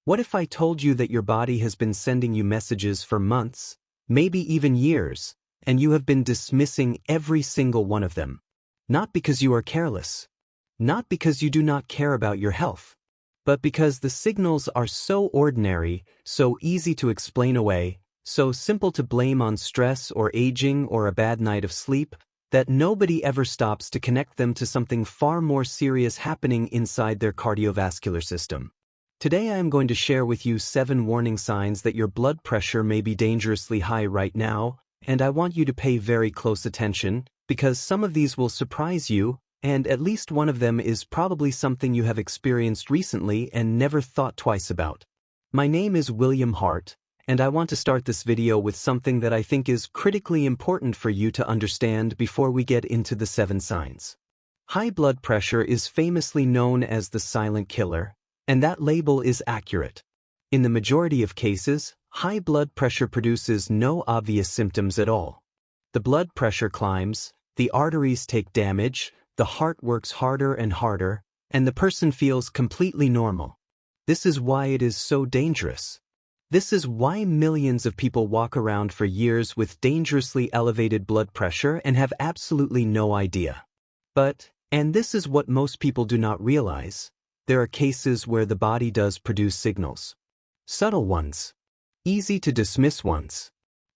What if I told you that your body has been sending you messages for months, maybe even years, and you have been dismissing every single one of them? Not because you are careless, not because you do not care about your health, but because the signals are so ordinary, so easy to explain away, so simple to blame on stress or aging or a bad night of sleep, that nobody ever stops to connect them to something far more serious happening inside their cardiovascular system. Today I am going to share with you 7 warning signs that your blood pressure may be dangerously high right now, and I want you to pay very close attention, because some of these will surprise you, and at least one of them is probably something you have experienced recently and never thought twice about. My name is William Hart, and I want to start this video with something that I think is critically important for you to understand before we get into the 7 signs. High blood pressure is famously known as the silent killer, and that label is accurate. In the majority of cases, high blood pressure produces no obvious symptoms at all. The blood pressure climbs, the arteries take damage, the heart works harder and harder, and the person feels completely normal. This is why it is so dangerous. This is why millions of people walk around for years with dangerously elevated blood pressure and have absolutely no idea. But, and this is what most people do not realize, there are cases where the body does produce signals. Subtle ones. Easy to dismiss ones.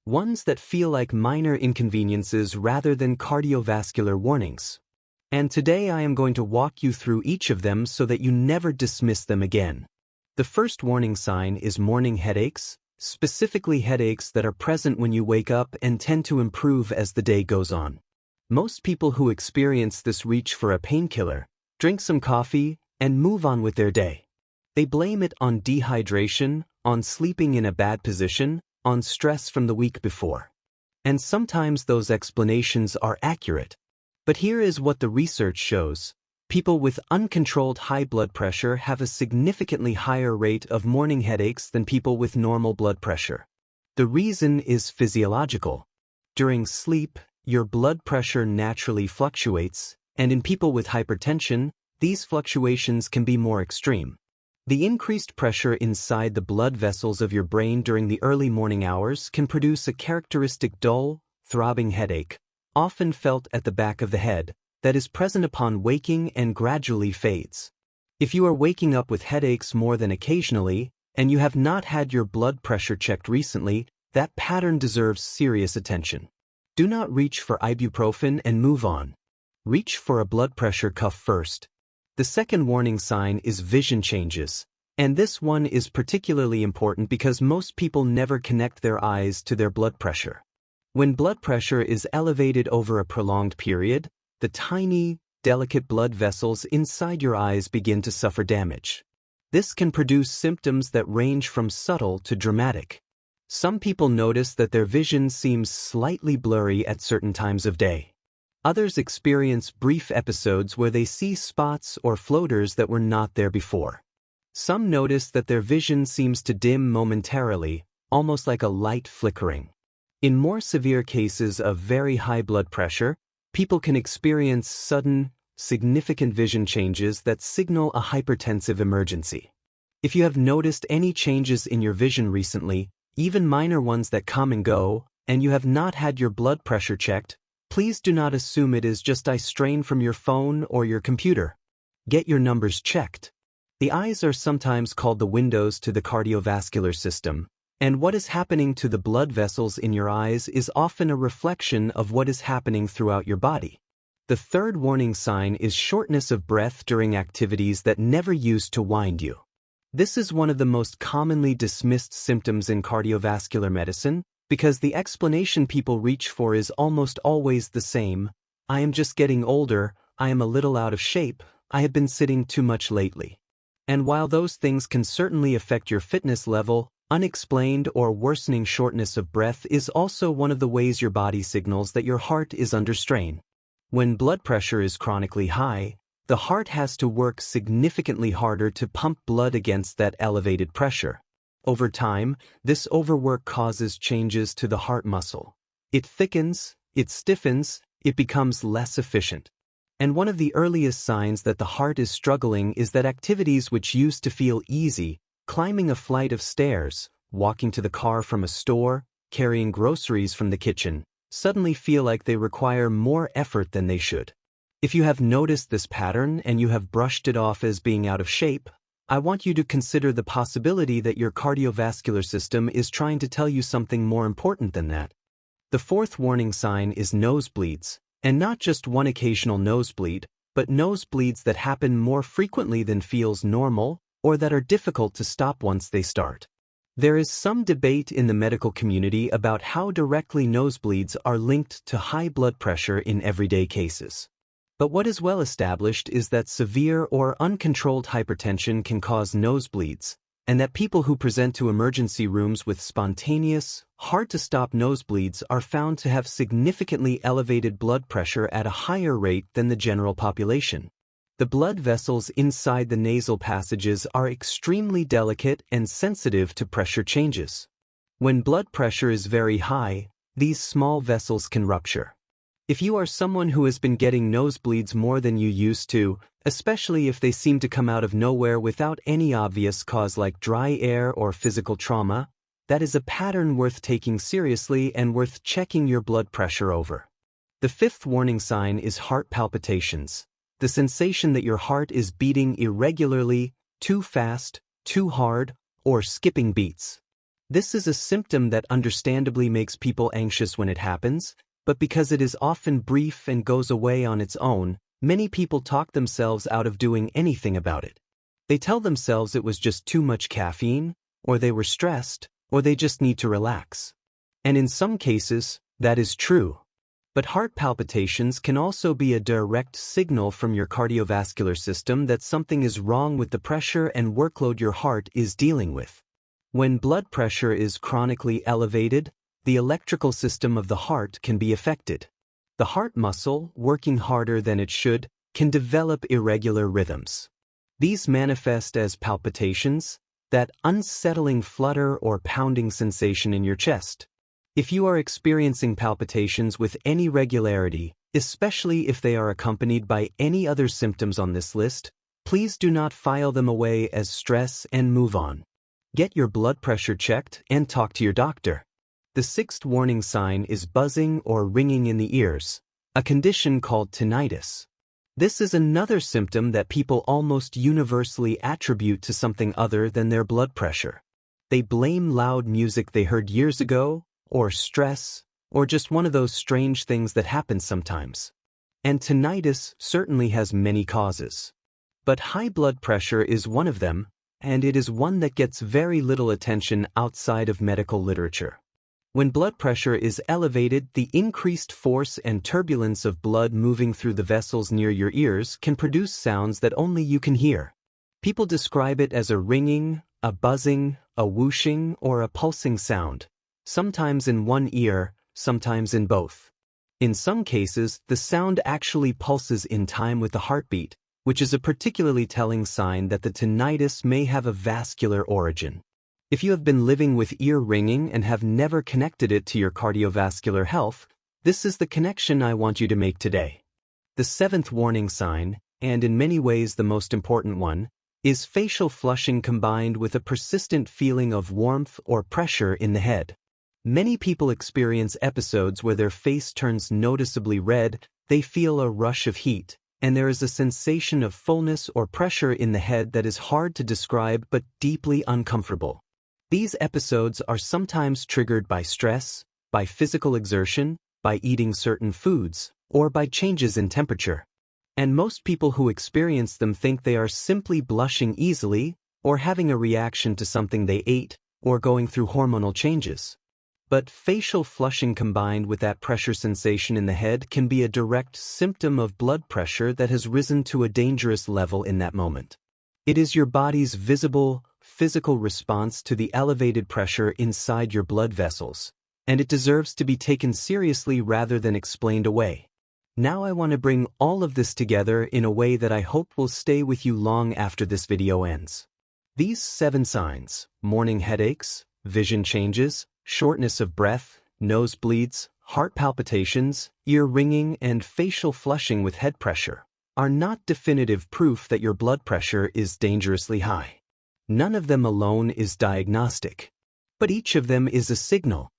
Ones that feel like minor inconveniences rather than cardiovascular warnings. And today I am going to walk you through each of them so that you never dismiss them again. The first warning sign is morning headaches, specifically headaches that are present when you wake up and tend to improve as the day goes on. Most people who experience this reach for a painkiller, drink some coffee, and move on with their day. They blame it on dehydration, on sleeping in a bad position, on stress from the week before. And sometimes those explanations are accurate. But here is what the research shows. People with uncontrolled high blood pressure have a significantly higher rate of morning headaches than people with normal blood pressure. The reason is physiological. During sleep, your blood pressure naturally fluctuates, and in people with hypertension, these fluctuations can be more extreme. The increased pressure inside the blood vessels of your brain during the early morning hours can produce a characteristic dull, throbbing headache, often felt at the back of the head, that is present upon waking and gradually fades. If you are waking up with headaches more than occasionally, and you have not had your blood pressure checked recently, that pattern deserves serious attention. Do not reach for ibuprofen and move on. Reach for a blood pressure cuff first. The second warning sign is vision changes, and this one is particularly important because most people never connect their eyes to their blood pressure. When blood pressure is elevated over a prolonged period, the tiny, delicate blood vessels inside your eyes begin to suffer damage. This can produce symptoms that range from subtle to dramatic. Some people notice that their vision seems slightly blurry at certain times of day. Others experience brief episodes where they see spots or floaters that were not there before. Some notice that their vision seems to dim momentarily, almost like a light flickering. In more severe cases of very high blood pressure, people can experience sudden, significant vision changes that signal a hypertensive emergency. If you have noticed any changes in your vision recently, even minor ones that come and go, and you have not had your blood pressure checked, please do not assume it is just eye strain from your phone or your computer. Get your numbers checked. The eyes are sometimes called the windows to the cardiovascular system, and what is happening to the blood vessels in your eyes is often a reflection of what is happening throughout your body. The third warning sign is shortness of breath during activities that never used to wind you. This is one of the most commonly dismissed symptoms in cardiovascular medicine, because the explanation people reach for is almost always the same: I am just getting older, I am a little out of shape, I have been sitting too much lately. And while those things can certainly affect your fitness level, unexplained or worsening shortness of breath is also one of the ways your body signals that your heart is under strain. When blood pressure is chronically high, the heart has to work significantly harder to pump blood against that elevated pressure. Over time, this overwork causes changes to the heart muscle. It thickens, it stiffens, it becomes less efficient. And one of the earliest signs that the heart is struggling is that activities which used to feel easy, Climbing a flight of stairs, walking to the car from a store, carrying groceries from the kitchen, suddenly feel like they require more effort than they should. If you have noticed this pattern and you have brushed it off as being out of shape, I want you to consider the possibility that your cardiovascular system is trying to tell you something more important than that. The fourth warning sign is nosebleeds, and not just one occasional nosebleed, but nosebleeds that happen more frequently than feels normal, or that are difficult to stop once they start. There is some debate in the medical community about how directly nosebleeds are linked to high blood pressure in everyday cases. But what is well established is that severe or uncontrolled hypertension can cause nosebleeds, and that people who present to emergency rooms with spontaneous, hard-to-stop nosebleeds are found to have significantly elevated blood pressure at a higher rate than the general population. The blood vessels inside the nasal passages are extremely delicate and sensitive to pressure changes. When blood pressure is very high, these small vessels can rupture. If you are someone who has been getting nosebleeds more than you used to, especially if they seem to come out of nowhere without any obvious cause like dry air or physical trauma, that is a pattern worth taking seriously and worth checking your blood pressure over. The fifth warning sign is heart palpitations. The sensation that your heart is beating irregularly, too fast, too hard, or skipping beats. This is a symptom that understandably makes people anxious when it happens, but because it is often brief and goes away on its own, many people talk themselves out of doing anything about it. They tell themselves it was just too much caffeine, or they were stressed, or they just need to relax. And in some cases, that is true. But heart palpitations can also be a direct signal from your cardiovascular system that something is wrong with the pressure and workload your heart is dealing with. When blood pressure is chronically elevated, the electrical system of the heart can be affected. The heart muscle, working harder than it should, can develop irregular rhythms. These manifest as palpitations, that unsettling flutter or pounding sensation in your chest. If you are experiencing palpitations with any regularity, especially if they are accompanied by any other symptoms on this list, please do not file them away as stress and move on. Get your blood pressure checked and talk to your doctor. The sixth warning sign is buzzing or ringing in the ears, a condition called tinnitus. This is another symptom that people almost universally attribute to something other than their blood pressure. They blame loud music they heard years ago, or stress, or just one of those strange things that happen sometimes. And tinnitus certainly has many causes. But high blood pressure is one of them, and it is one that gets very little attention outside of medical literature. When blood pressure is elevated, the increased force and turbulence of blood moving through the vessels near your ears can produce sounds that only you can hear. People describe it as a ringing, a buzzing, a whooshing, or a pulsing sound. Sometimes in one ear, sometimes in both. In some cases, the sound actually pulses in time with the heartbeat, which is a particularly telling sign that the tinnitus may have a vascular origin. If you have been living with ear ringing and have never connected it to your cardiovascular health, this is the connection I want you to make today. The seventh warning sign, and in many ways the most important one, is facial flushing combined with a persistent feeling of warmth or pressure in the head. Many people experience episodes where their face turns noticeably red, they feel a rush of heat, and there is a sensation of fullness or pressure in the head that is hard to describe but deeply uncomfortable. These episodes are sometimes triggered by stress, by physical exertion, by eating certain foods, or by changes in temperature. And most people who experience them think they are simply blushing easily, or having a reaction to something they ate, or going through hormonal changes. But facial flushing combined with that pressure sensation in the head can be a direct symptom of blood pressure that has risen to a dangerous level in that moment. It is your body's visible, physical response to the elevated pressure inside your blood vessels, and it deserves to be taken seriously rather than explained away. Now I want to bring all of this together in a way that I hope will stay with you long after this video ends. These 7 signs, morning headaches, vision changes, shortness of breath, nosebleeds, heart palpitations, ear ringing, and facial flushing with head pressure, are not definitive proof that your blood pressure is dangerously high. None of them alone is diagnostic. But each of them is a signal.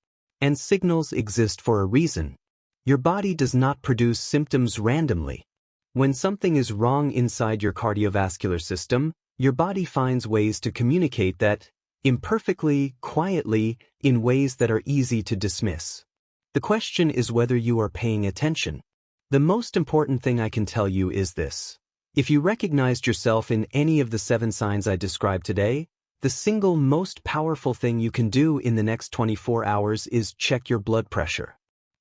And signals exist for a reason. Your body does not produce symptoms randomly. When something is wrong inside your cardiovascular system, your body finds ways to communicate that, imperfectly, quietly, in ways that are easy to dismiss. The question is whether you are paying attention. The most important thing I can tell you is this. If you recognized yourself in any of the 7 signs I described today, the single most powerful thing you can do in the next 24 hours is check your blood pressure.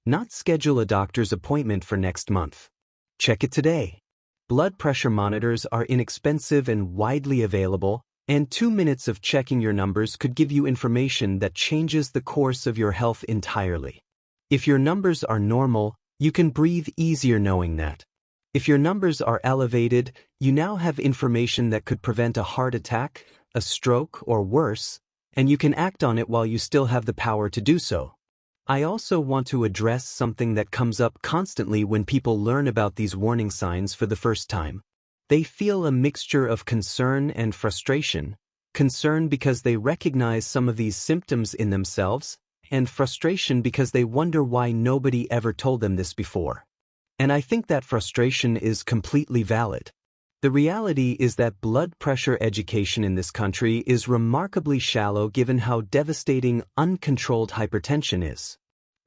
Not schedule a doctor's appointment for next month. Check it today. Blood pressure monitors are inexpensive and widely available, and 2 minutes of checking your numbers could give you information that changes the course of your health entirely. If your numbers are normal, you can breathe easier knowing that. If your numbers are elevated, you now have information that could prevent a heart attack, a stroke, or worse, and you can act on it while you still have the power to do so. I also want to address something that comes up constantly when people learn about these warning signs for the first time. They feel a mixture of concern and frustration. Concern because they recognize some of these symptoms in themselves, and frustration because they wonder why nobody ever told them this before. And I think that frustration is completely valid. The reality is that blood pressure education in this country is remarkably shallow given how devastating uncontrolled hypertension is.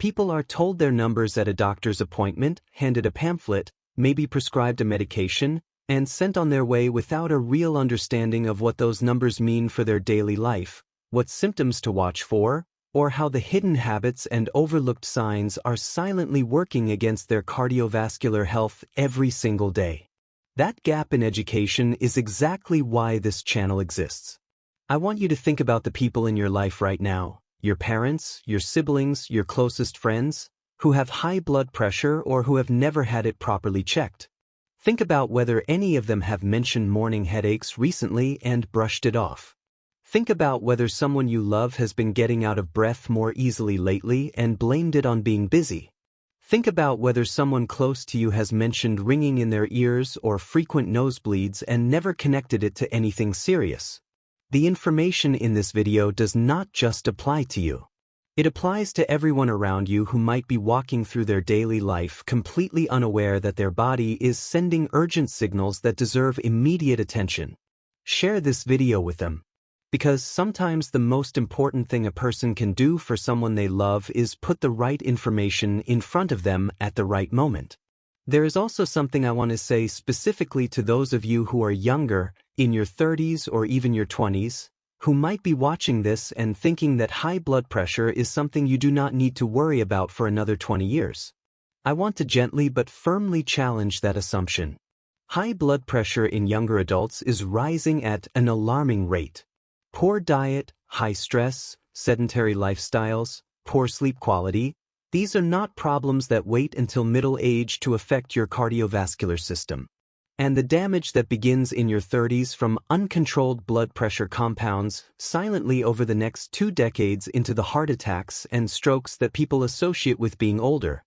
People are told their numbers at a doctor's appointment, handed a pamphlet, maybe prescribed a medication, and sent on their way without a real understanding of what those numbers mean for their daily life, what symptoms to watch for, or how the hidden habits and overlooked signs are silently working against their cardiovascular health every single day. That gap in education is exactly why this channel exists. I want you to think about the people in your life right now, your parents, your siblings, your closest friends, who have high blood pressure or who have never had it properly checked. Think about whether any of them have mentioned morning headaches recently and brushed it off. Think about whether someone you love has been getting out of breath more easily lately and blamed it on being busy. Think about whether someone close to you has mentioned ringing in their ears or frequent nosebleeds and never connected it to anything serious. The information in this video does not just apply to you. It applies to everyone around you who might be walking through their daily life completely unaware that their body is sending urgent signals that deserve immediate attention. Share this video with them. Because sometimes the most important thing a person can do for someone they love is put the right information in front of them at the right moment. There is also something I want to say specifically to those of you who are younger, in your 30s or even your 20s, who might be watching this and thinking that high blood pressure is something you do not need to worry about for another 20 years. I want to gently but firmly challenge that assumption. High blood pressure in younger adults is rising at an alarming rate. Poor diet, high stress, sedentary lifestyles, poor sleep quality, these are not problems that wait until middle age to affect your cardiovascular system. And the damage that begins in your 30s from uncontrolled blood pressure compounds silently over the next 2 decades into the heart attacks and strokes that people associate with being older.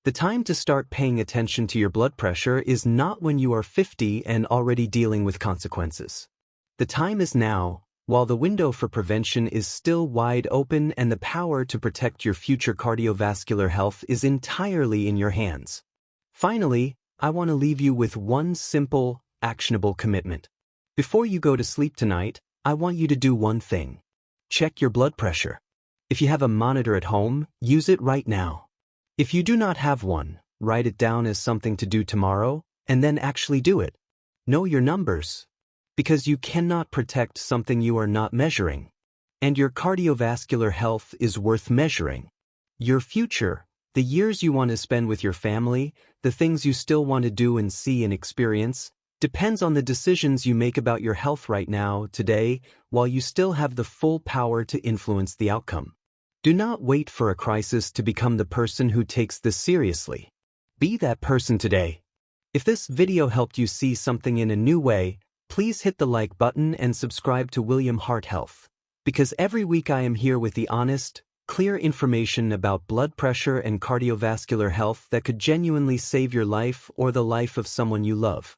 The time to start paying attention to your blood pressure is not when you are 50 and already dealing with consequences. The time is now, while the window for prevention is still wide open and the power to protect your future cardiovascular health is entirely in your hands. Finally, I want to leave you with one simple, actionable commitment. Before you go to sleep tonight, I want you to do one thing. Check your blood pressure. If you have a monitor at home, use it right now. If you do not have one, write it down as something to do tomorrow, and then actually do it. Know your numbers. Because you cannot protect something you are not measuring. And your cardiovascular health is worth measuring. Your future, the years you want to spend with your family, the things you still want to do and see and experience, depends on the decisions you make about your health right now, today, while you still have the full power to influence the outcome. Do not wait for a crisis to become the person who takes this seriously. Be that person today. If this video helped you see something in a new way, please hit the like button and subscribe to William Hart Health, because every week I am here with the honest, clear information about blood pressure and cardiovascular health that could genuinely save your life or the life of someone you love.